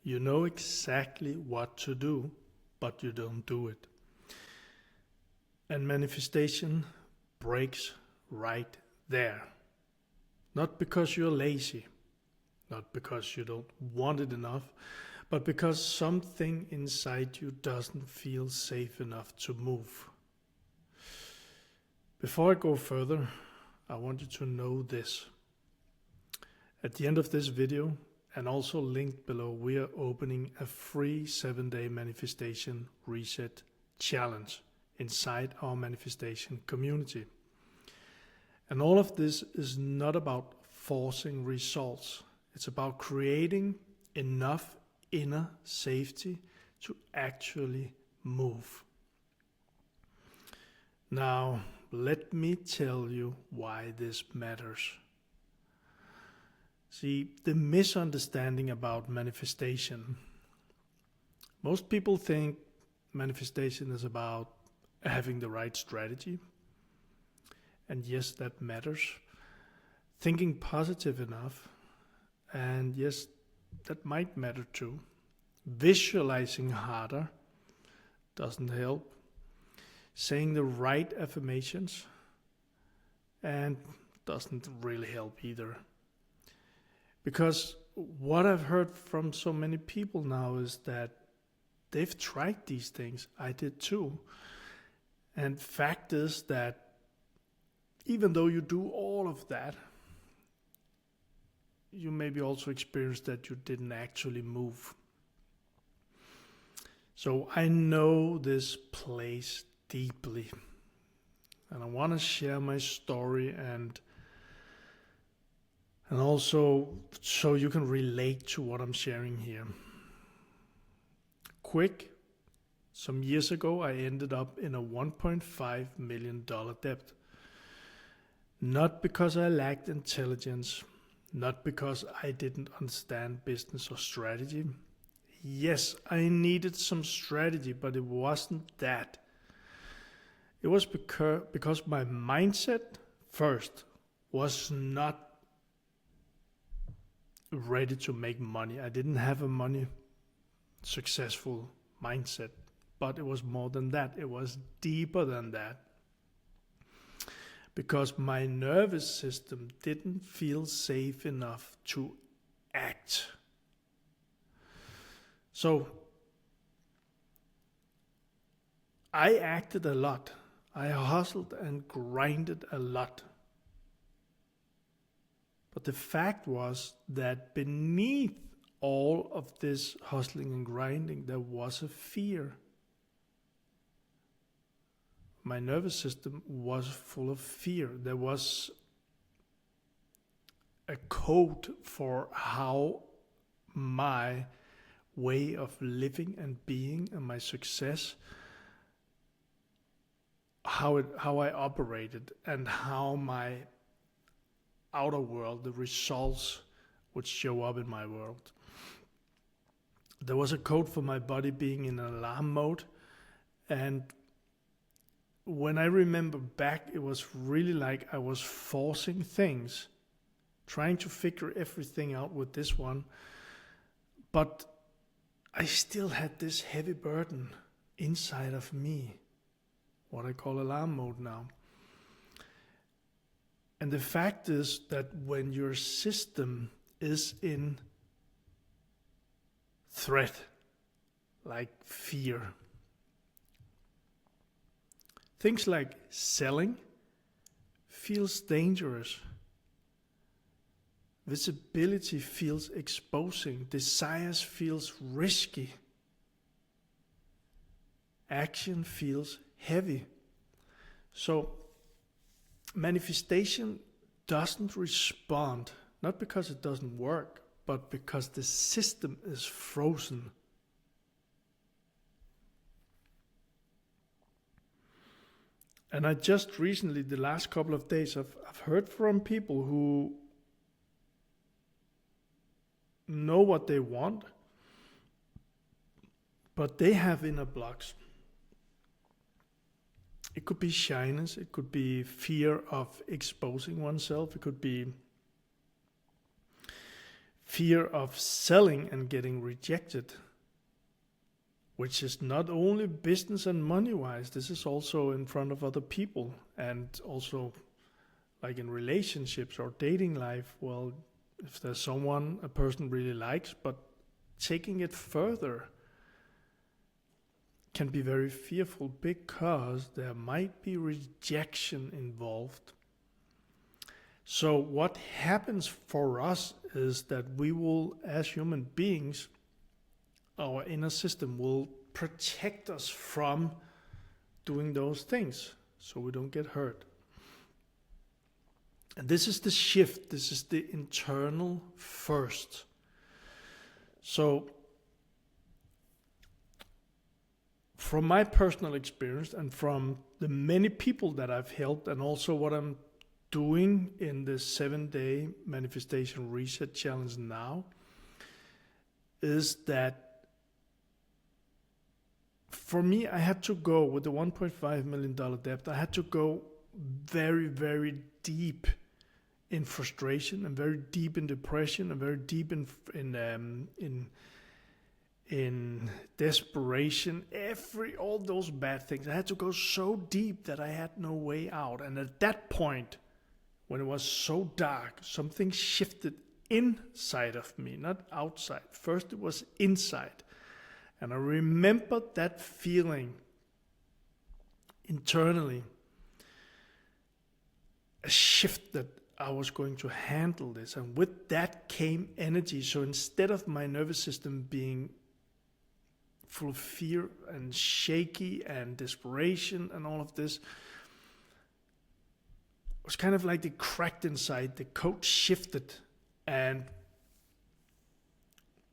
You know exactly what to do, but you don't do it. And manifestation breaks right there. Not because you're lazy, not because you don't want it enough, but because something inside you doesn't feel safe enough to move. Before I go further, I want you to know this. At the end of this video, and also linked below, we are opening a free 7-day manifestation reset challenge inside our manifestation community. And all of this is not about forcing results. It's about creating enough inner safety to actually move. Now, let me tell you why this matters. See, the misunderstanding about manifestation. Most people think manifestation is about having the right strategy. And yes, that matters. Thinking positive enough. And yes, that might matter too. Visualizing harder doesn't help. Saying the right affirmations and doesn't really help either. Because what I've heard from so many people now is that they've tried these things. I did too. And fact is that even though you do all of that, you maybe also experience that you didn't actually move. So I know this place deeply. And I want to share my story and also so you can relate to what I'm sharing here. Quick, some years ago I ended up in a $1.5 million debt. Not because I lacked intelligence, not because I didn't understand business or strategy. Yes, I needed some strategy, but it wasn't that. It was because my mindset first was not ready to make money. I didn't have a money successful mindset, but it was more than that. It was deeper than that. Because my nervous system didn't feel safe enough to act. So I acted a lot. I hustled and grinded a lot. But the fact was that beneath all of this hustling and grinding, there was a fear. My nervous system was full of fear. There was a code for how my way of living and being and my success, how I operated and how my outer world, the results would show up in my world. There was a code for my body being in alarm mode, and when I remember back, it was really like I was forcing things, trying to figure everything out with this one, but I still had this heavy burden inside of me, what I call alarm mode now. And the fact is that when your system is in threat, like fear, things like selling feels dangerous. Visibility feels exposing. Desires feels risky. Action feels heavy. So manifestation doesn't respond, not because it doesn't work, but because the system is frozen. And I just recently, the last couple of days, I've heard from people who know what they want, but they have inner blocks. It could be shyness, it could be fear of exposing oneself, it could be fear of selling and getting rejected, which is not only business and money-wise, this is also in front of other people, and also like in relationships or dating life. Well, if there's someone a person really likes, but taking it further can be very fearful because there might be rejection involved. So what happens for us is that we will, as human beings, our inner system will protect us from doing those things so we don't get hurt. And this is the shift. This is the internal first. So from my personal experience and from the many people that I've helped, and also what I'm doing in the 7-day manifestation reset challenge now, is that for me, I had to go with the $1.5 million debt. I had to go very, very deep in frustration, and very deep in depression, and very deep in desperation, all those bad things. I had to go so deep that I had no way out. And at that point, when it was so dark, something shifted inside of me, not outside. First it was inside. And I remembered that feeling internally, a shift that I was going to handle this. And with that came energy. So instead of my nervous system being full of fear and shaky and desperation and all of this, it was kind of like it cracked inside. The code shifted. And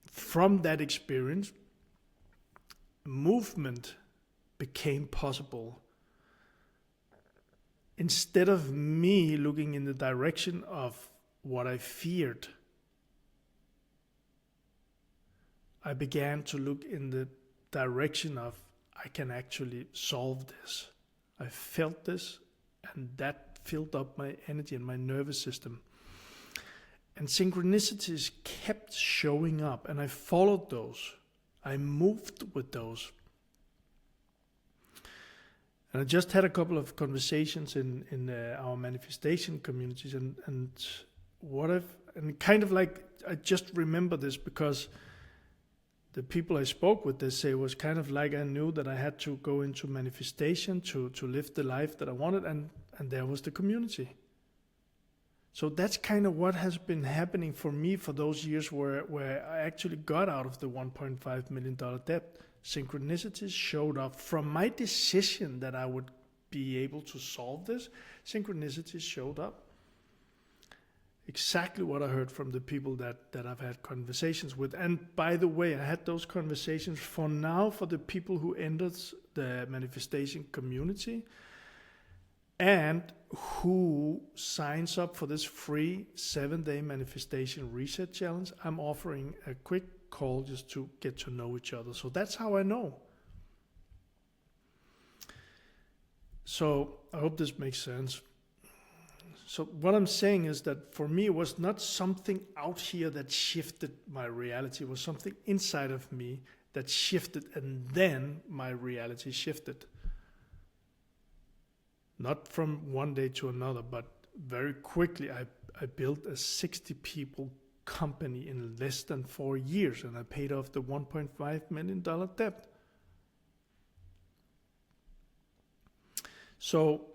from that experience, movement became possible. Instead of me looking in the direction of what I feared, I began to look in the direction of, I can actually solve this. I felt this, and that filled up my energy and my nervous system. And synchronicities kept showing up, and I followed those. I moved with those. And I just had a couple of conversations in our manifestation communities, and kind of like, I just remember this because the people I spoke with, they say it was kind of like I knew that I had to go into manifestation to live the life that I wanted, and there was the community. So that's kind of what has been happening for me for those years where I actually got out of the $1.5 million debt. Synchronicities showed up from my decision that I would be able to solve this. Synchronicities showed up. Exactly what I heard from the people that I've had conversations with. And by the way, I had those conversations for the people who entered the manifestation community and who signs up for this free 7-day manifestation reset challenge. I'm offering a quick call just to get to know each other. So that's how I know. So I hope this makes sense. So what I'm saying is that for me, it was not something out here that shifted my reality. It was something inside of me that shifted, and then my reality shifted. Not from one day to another, but very quickly I built a 60 people company in less than 4 years, and I paid off the $1.5 million debt. So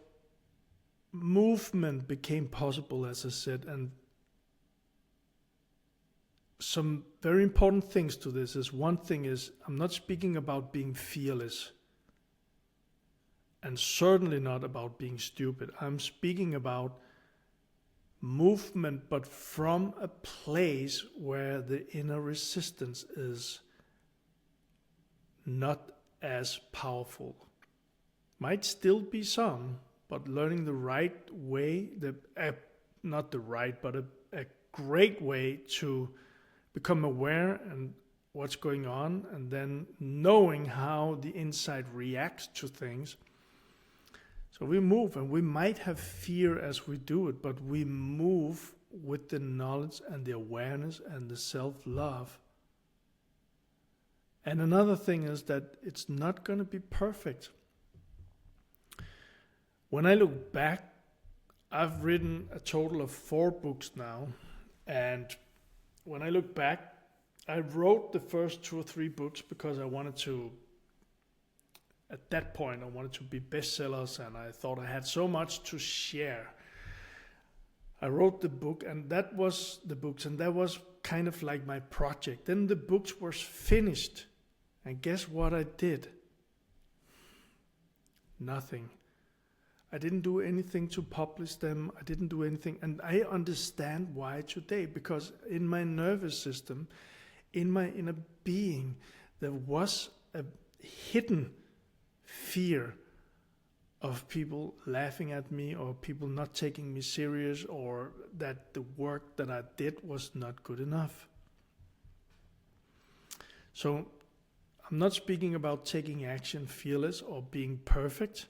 movement became possible, as I said, and some very important things to this is, one thing is, I'm not speaking about being fearless, and certainly not about being stupid. I'm speaking about movement, but from a place where the inner resistance is not as powerful. Might still be some, but learning the right way, not the right, but a great way to become aware and what's going on, and then knowing how the inside reacts to things. So we move, and we might have fear as we do it, but we move with the knowledge and the awareness and the self-love. And another thing is that it's not going to be perfect. When I look back, I've written a total of 4 books now. And when I look back, I wrote the first 2 or 3 books because I wanted to, at that point, I wanted to be bestsellers, and I thought I had so much to share. I wrote the book, and that was the books, and that was kind of like my project. Then the books were finished, and guess what I did? Nothing. I didn't do anything to publish them. I didn't do anything, and I understand why today, because in my nervous system, in my inner being, there was a hidden fear of people laughing at me, or people not taking me serious, or that the work that I did was not good enough. So I'm not speaking about taking action fearless or being perfect.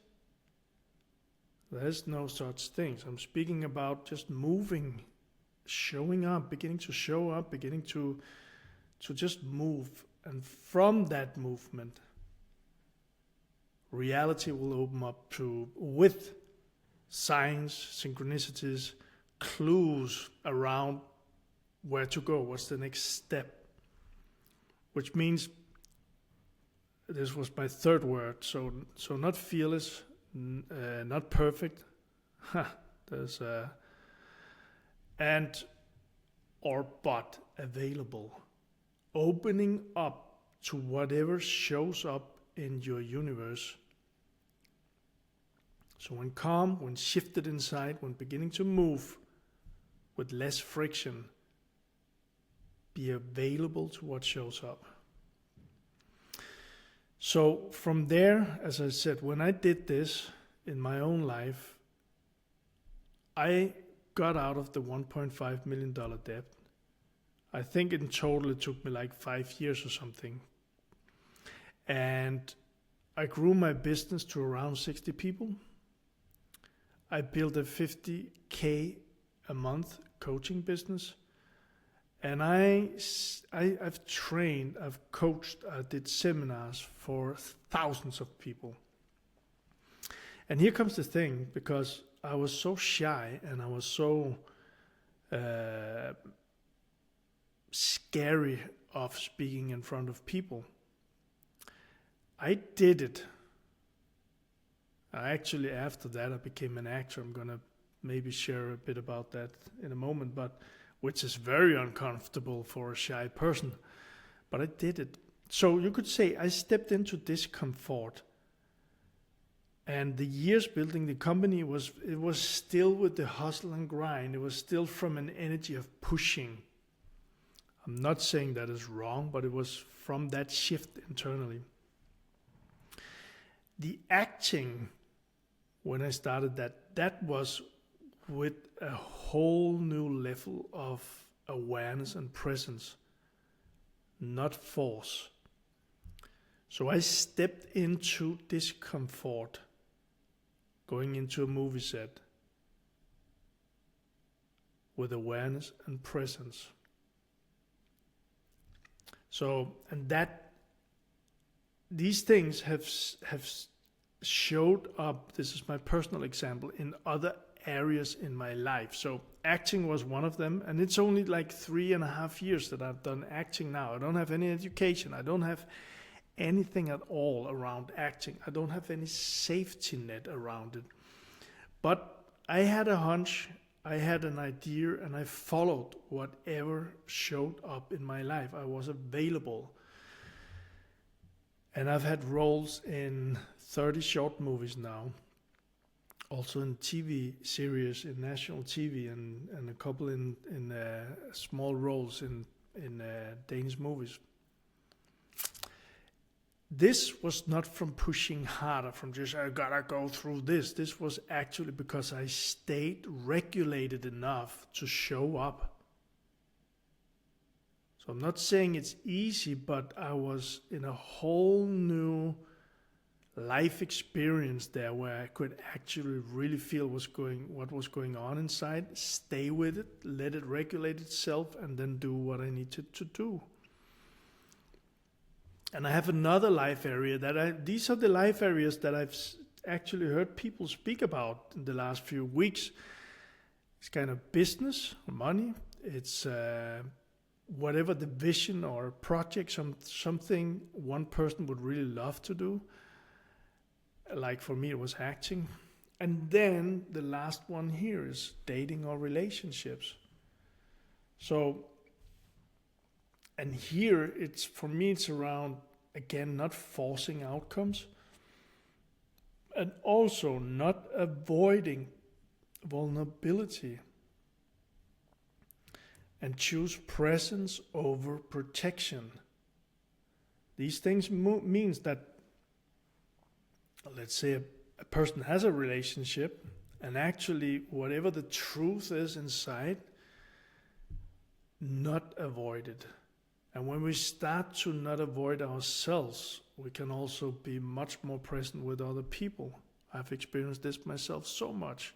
There's no such things. I'm speaking about just moving, showing up, beginning to show up, beginning to just move. And from that movement, reality will open up with signs, synchronicities, clues around where to go, what's the next step. Which means, this was my 3rd word, so not fearless, not perfect, but available. Opening up to whatever shows up in your universe. So when calm, when shifted inside, when beginning to move with less friction, be available to what shows up. So from there, as I said, when I did this in my own life, I got out of the $1.5 million debt. I think in total it took me like 5 years or something. And I grew my business to around 60 people. I built a $50K a month coaching business. And I've trained, I've coached, I did seminars for thousands of people. And here comes the thing, because I was so shy and I was so scary of speaking in front of people. I did it. Actually, after that, I became an actor. I'm going to maybe share a bit about that in a moment, but which is very uncomfortable for a shy person. But I did it. So you could say I stepped into discomfort. And the years building the company, it was still with the hustle and grind. It was still from an energy of pushing. I'm not saying that is wrong, but it was from that shift internally. The acting, when I started that was with a whole new level of awareness and presence, not force. So I stepped into discomfort, going into a movie set, with awareness and presence. So, and these things have showed up, this is my personal example, in other areas in my life. So acting was one of them, and it's only like 3.5 years that I've done acting now. I don't have any education. I don't have anything at all around acting. I don't have any safety net around it. But I had a hunch, I had an idea, and I followed whatever showed up in my life. I was available. And I've had roles in 30 short movies now, also in TV series, in national TV, and a couple in small roles in Danish movies. This was not from pushing harder, from just, I gotta go through this. This was actually because I stayed regulated enough to show up. So I'm not saying it's easy, but I was in a whole new life experience there where I could actually really feel what was going on inside, stay with it, let it regulate itself, and then do what I needed to do. And I have another life area these are the life areas that I've actually heard people speak about in the last few weeks. It's kind of business, money. It's whatever the vision or project, something one person would really love to do. Like for me, it was acting. And then the last one here is dating or relationships. So, and here for me, it's around, again, not forcing outcomes and also not avoiding vulnerability, and choose presence over protection. These things means that, let's say a person has a relationship, and actually whatever the truth is inside, not avoid it. And when we start to not avoid ourselves, we can also be much more present with other people. I've experienced this myself so much.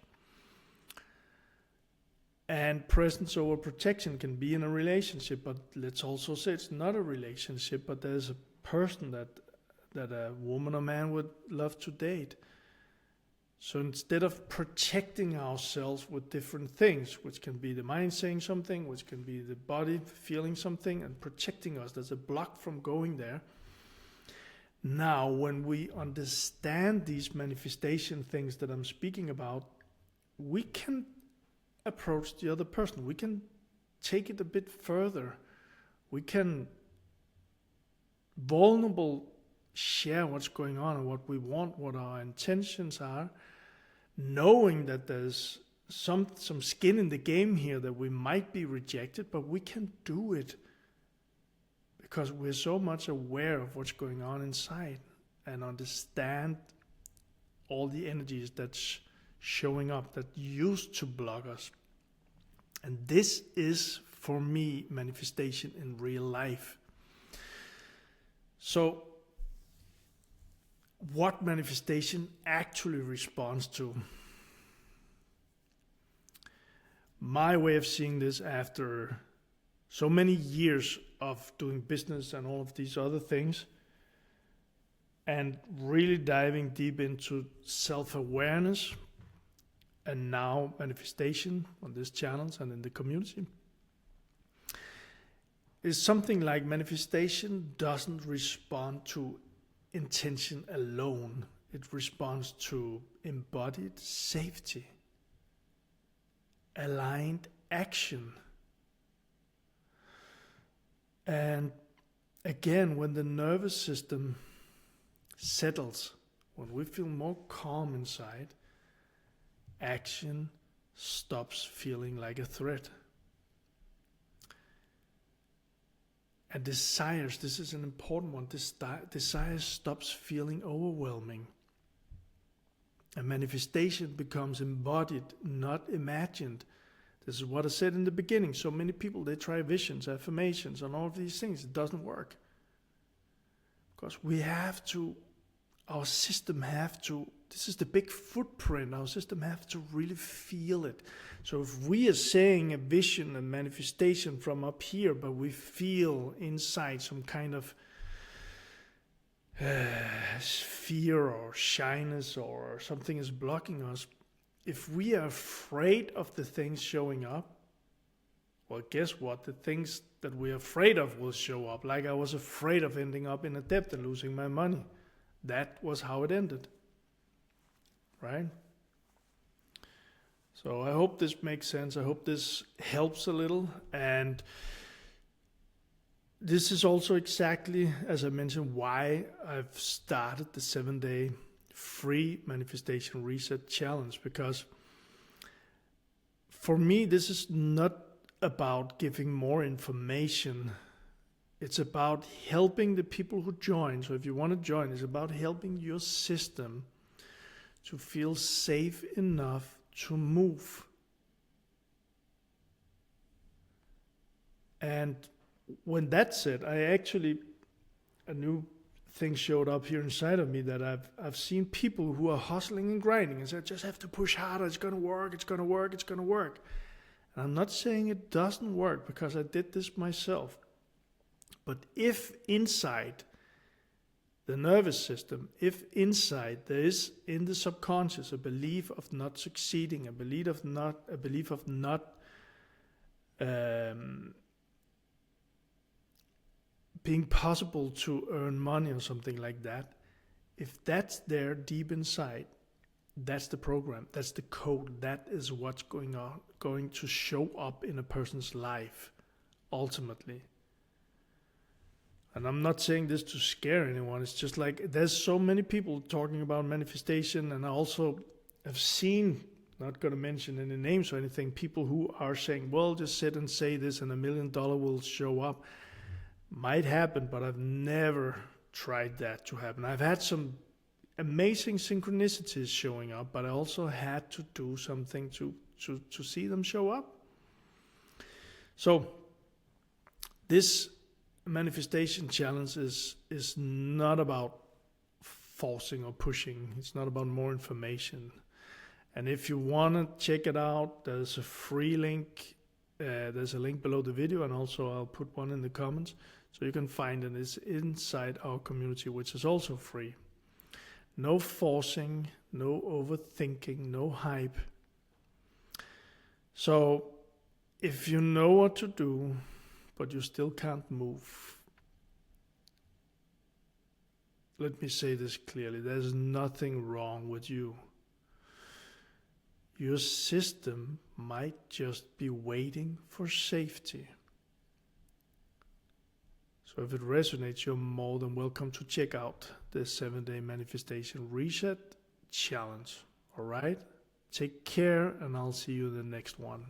And presence over protection can be in a relationship, but let's also say it's not a relationship, but there's a person that a woman or man would love to date. So instead of protecting ourselves with different things, which can be the mind saying something, which can be the body feeling something and protecting us, there's a block from going there. Now, when we understand these manifestation things that I'm speaking about, we can approach the other person. We can take it a bit further. We can vulnerable share what's going on and what we want, what our intentions are, knowing that there's some skin in the game here, that we might be rejected, but we can do it because we're so much aware of what's going on inside and understand all the energies that's showing up that used to block us. And this is, for me, manifestation in real life. So, what manifestation actually responds to? My way of seeing this, after so many years of doing business and all of these other things, and really diving deep into self-awareness, and now manifestation on these channels and in the community, is something like manifestation doesn't respond to intention alone. It responds to embodied safety, aligned action. And again, when the nervous system settles, when we feel more calm inside, action stops feeling like a threat. And desires, this is an important one, desire stops feeling overwhelming. And manifestation becomes embodied, not imagined. This is what I said in the beginning. So many people, they try visions, affirmations, and all of these things. It doesn't work. Because our system have to, this is the big footprint, our system have to really feel it. So if we are saying a vision and manifestation from up here, but we feel inside some kind of fear or shyness or something is blocking us, if we are afraid of the things showing up, well, guess what? The things that we're afraid of will show up. Like I was afraid of ending up in a debt and losing my money. That was how it ended, right? So I hope this makes sense. I hope this helps a little. And this is also exactly, as I mentioned, why I've started the 7-day free manifestation reset challenge. Because for me, this is not about giving more information. It's about helping the people who join. So if you want to join, it's about helping your system to feel safe enough to move. And when that's it, a new things showed up here inside of me that I've seen people who are hustling and grinding and said, just have to push harder, it's gonna work, it's gonna work, it's gonna work. And I'm not saying it doesn't work, because I did this myself. But if inside the nervous system, if inside there is in the subconscious a belief of not succeeding, a belief of not being possible to earn money or something like that, if that's there deep inside, that's the program, that's the code, that is what's going to show up in a person's life ultimately. And I'm not saying this to scare anyone, it's just like there's so many people talking about manifestation, and I also have seen, not going to mention any names or anything, people who are saying, well, just sit and say this and $1 million will show up. Might happen, but I've never tried that to happen. I've had some amazing synchronicities showing up, but I also had to do something to see them show up. So this manifestation challenge is not about forcing or pushing. It's not about more information. And if you want to check it out, there's a free link. There's a link below the video, and also I'll put one in the comments, so you can find it. It's inside our community, which is also free. No forcing, no overthinking, no hype. So if you know what to do, but you still can't move, let me say this clearly, there's nothing wrong with you. Your system might just be waiting for safety. So if it resonates, you're more than welcome to check out the 7-day manifestation reset challenge. All right? Take care, and I'll see you in the next one.